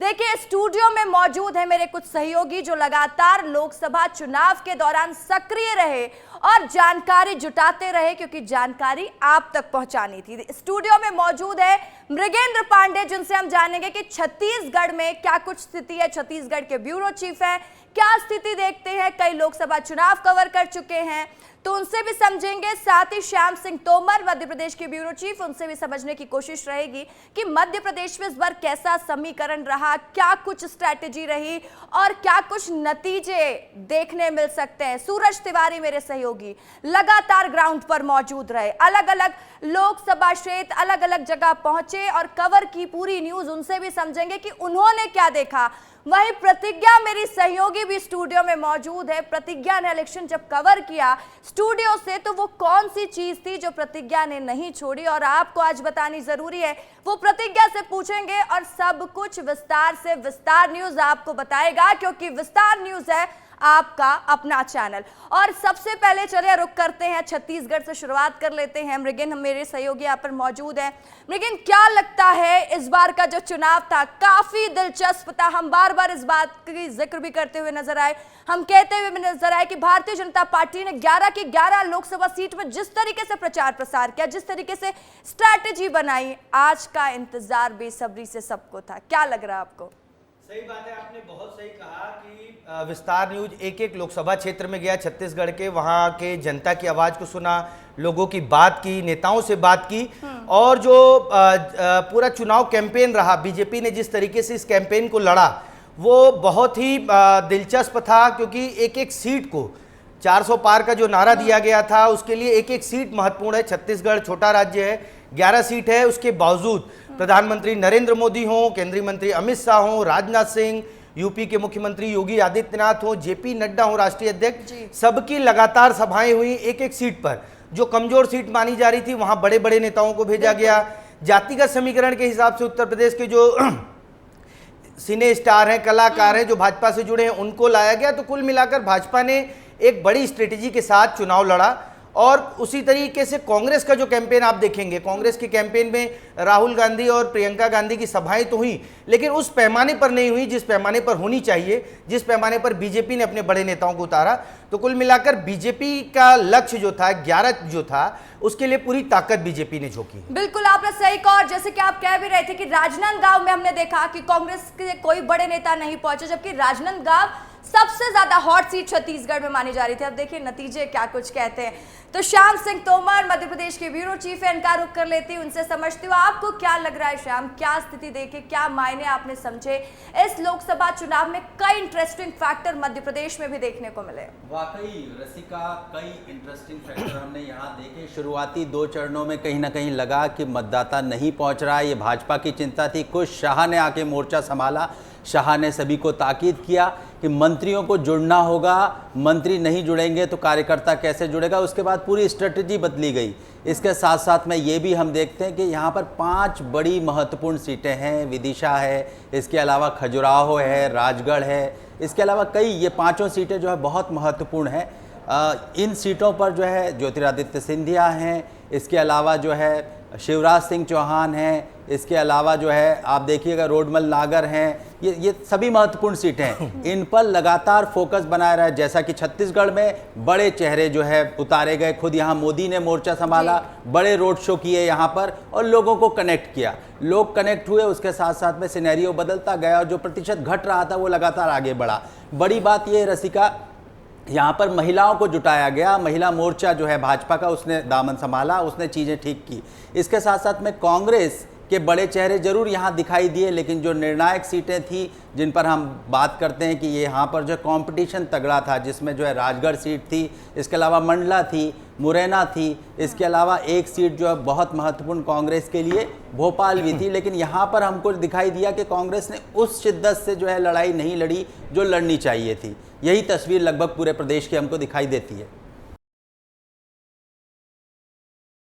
देखिए, स्टूडियो में मौजूद है मेरे कुछ सहयोगी जो लगातार लोकसभा चुनाव के दौरान सक्रिय रहे और जानकारी जुटाते रहे, क्योंकि जानकारी आप तक पहुंचानी थी। स्टूडियो में मौजूद है मृगेंद्र पांडे, जिनसे हम जानेंगे कि छत्तीसगढ़ में क्या कुछ स्थिति है। छत्तीसगढ़ के ब्यूरो चीफ है, क्या स्थिति देखते हैं, कई लोकसभा चुनाव कवर कर चुके हैं, तो उनसे भी समझेंगे। साथ ही श्याम सिंह तोमर, मध्य प्रदेश के ब्यूरो चीफ, उनसे भी समझने की कोशिश रहेगी कि मध्य प्रदेश में इस बार कैसा समीकरण रहा, क्या कुछ स्ट्रैटेजी रही और क्या कुछ नतीजे देखने मिल सकते हैं। सूरज तिवारी मेरे सहयोगी लगातार ग्राउंड पर मौजूद रहे, अलग अलग लोकसभा क्षेत्र, अलग अलग जगह पहुंचे और कवर की पूरी न्यूज। उनसे भी समझेंगे कि उन्होंने क्या देखा। वहीं प्रतिज्ञा मेरी सहयोगी भी स्टूडियो में मौजूद है। प्रतिज्ञा ने इलेक्शन जब कवर किया स्टूडियो से, तो वो कौन सी चीज थी जो प्रतिज्ञा ने नहीं छोड़ी और आपको आज बतानी जरूरी है, वो प्रतिज्ञा से पूछेंगे और सब कुछ विस्तार से विस्तार न्यूज आपको बताएगा, क्योंकि विस्तार न्यूज है आपका अपना चैनल। और सबसे पहले चलिए रुक करते हैं, छत्तीसगढ़ से शुरुआत कर लेते हैं। मृगेंद्र मेरे सहयोगी यहाँ पर मौजूद है। मृगेंद्र, क्या लगता है इस बार का जो चुनाव था काफी दिलचस्प था। हम बार बार इस बात की जिक्र भी करते हुए नजर आए, हम कहते हुए भी नजर आए कि भारतीय जनता पार्टी ने 11 की 11 लोकसभा सीट में जिस तरीके से प्रचार प्रसार किया, जिस तरीके से स्ट्रैटेजी बनाई, आज का इंतजार बेसब्री से सबको था। क्या लग रहा है आपको? सही बात है, आपने बहुत सही कहा कि विस्तार न्यूज एक एक लोकसभा क्षेत्र में गया छत्तीसगढ़ के, वहाँ के जनता की आवाज़ को सुना, लोगों की बात की, नेताओं से बात की। और जो पूरा चुनाव कैंपेन रहा, बीजेपी ने जिस तरीके से इस कैंपेन को लड़ा वो बहुत ही दिलचस्प था, क्योंकि एक एक सीट को 400 पार का जो नारा दिया गया था उसके लिए एक एक सीट महत्वपूर्ण है। छत्तीसगढ़ छोटा राज्य है, 11 सीट है, उसके बावजूद प्रधानमंत्री नरेंद्र मोदी हों, केंद्रीय मंत्री अमित शाह हों, राजनाथ सिंह, यूपी के मुख्यमंत्री योगी आदित्यनाथ हों, जेपी नड्डा हों राष्ट्रीय अध्यक्ष, सबकी लगातार सभाएं हुई। एक एक सीट पर जो कमजोर सीट मानी जा रही थी वहां बड़े बड़े नेताओं को भेजा गया। जातिगत समीकरण के हिसाब से उत्तर प्रदेश के जो सिने स्टार हैं, कलाकार हैं, जो भाजपा से जुड़े हैं, उनको लाया गया। तो कुल मिलाकर भाजपा ने एक बड़ी स्ट्रेटेजी के साथ चुनाव लड़ा। और उसी तरीके से कांग्रेस का जो कैंपेन आप देखेंगे, कांग्रेस के कैंपेन में राहुल गांधी और प्रियंका गांधी की सभाएं तो हुई, लेकिन उस पैमाने पर नहीं हुई जिस पैमाने पर होनी चाहिए, जिस पैमाने पर बीजेपी ने अपने बड़े नेताओं को उतारा। तो कुल मिलाकर बीजेपी का लक्ष्य जो था 11 जो था, उसके लिए पूरी ताकत बीजेपी ने झोंकी। बिल्कुल आपने सही कहा। और जैसे कि आप कह भी रहे थे कि राजनांदगांव में हमने देखा कि कांग्रेस के कोई बड़े नेता नहीं पहुंचे, जबकि राजनांदगांव सबसे ज्यादा हॉट सीट छत्तीसगढ़ में मानी जा रही थी। अब देखिए नतीजे क्या कुछ कहते हैं। तो श्याम सिंह तोमर मध्य प्रदेश के ब्यूरो चीफ है, इनका रुख कर लेती हूँ, उनसे समझती हूँ आपको क्या लग रहा है। श्याम, क्या स्थिति देखे, क्या मायने आपने समझे इस लोकसभा चुनाव में? कई इंटरेस्टिंग फैक्टर मध्य प्रदेश में भी देखने को मिले। वाकई रसिका, कई इंटरेस्टिंग फैक्टर हमने यहाँ देखे। शुरुआती 2 चरणों में कहीं ना कहीं लगा कि मतदाता नहीं पहुँच रहा है, ये भाजपा की चिंता थी। कुछ शाह ने आके मोर्चा संभाला, शाह ने सभी को ताकीद किया कि मंत्रियों को जुड़ना होगा, मंत्री नहीं जुड़ेंगे तो कार्यकर्ता कैसे जुड़ेगा। उसके बाद पूरी स्ट्रेटजी बदली गई। इसके साथ साथ में ये भी हम देखते हैं कि यहाँ पर 5 बड़ी महत्वपूर्ण सीटें हैं। विदिशा है, इसके अलावा खजुराहो है, राजगढ़ है, इसके अलावा कई, ये 5 सीटें जो है बहुत महत्वपूर्ण हैं। इन सीटों पर जो है ज्योतिरादित्य सिंधिया हैं, इसके अलावा जो है शिवराज सिंह चौहान हैं, इसके अलावा जो है आप देखिएगा रोडमल नागर हैं। ये सभी महत्वपूर्ण सीटें हैं। इन पर लगातार फोकस बनाया रहा है। जैसा कि छत्तीसगढ़ में बड़े चेहरे जो है उतारे गए, खुद यहाँ मोदी ने मोर्चा संभाला, बड़े रोड शो किए यहाँ पर और लोगों को कनेक्ट किया। लोग कनेक्ट हुए, उसके साथ साथ में सिनेरियो बदलता गया और जो प्रतिशत घट रहा था वो लगातार आगे बढ़ा। बड़ी बात ये रसिका, यहाँ पर महिलाओं को जुटाया गया। महिला मोर्चा जो है भाजपा का, उसने दामन संभाला, उसने चीज़ें ठीक की। इसके साथ साथ में कांग्रेस के बड़े चेहरे जरूर यहाँ दिखाई दिए, लेकिन जो निर्णायक सीटें थी जिन पर हम बात करते हैं कि ये यहाँ पर जो कंपटीशन तगड़ा था, जिसमें जो है राजगढ़ सीट थी, इसके अलावा मंडला थी, मुरैना थी, इसके अलावा एक सीट जो है बहुत महत्वपूर्ण कांग्रेस के लिए भोपाल भी थी। लेकिन यहाँ पर हमको दिखाई दिया कि कांग्रेस ने उस शिद्दत से जो है लड़ाई नहीं लड़ी जो लड़नी चाहिए थी। यही तस्वीर लगभग पूरे प्रदेश की हमको दिखाई देती है।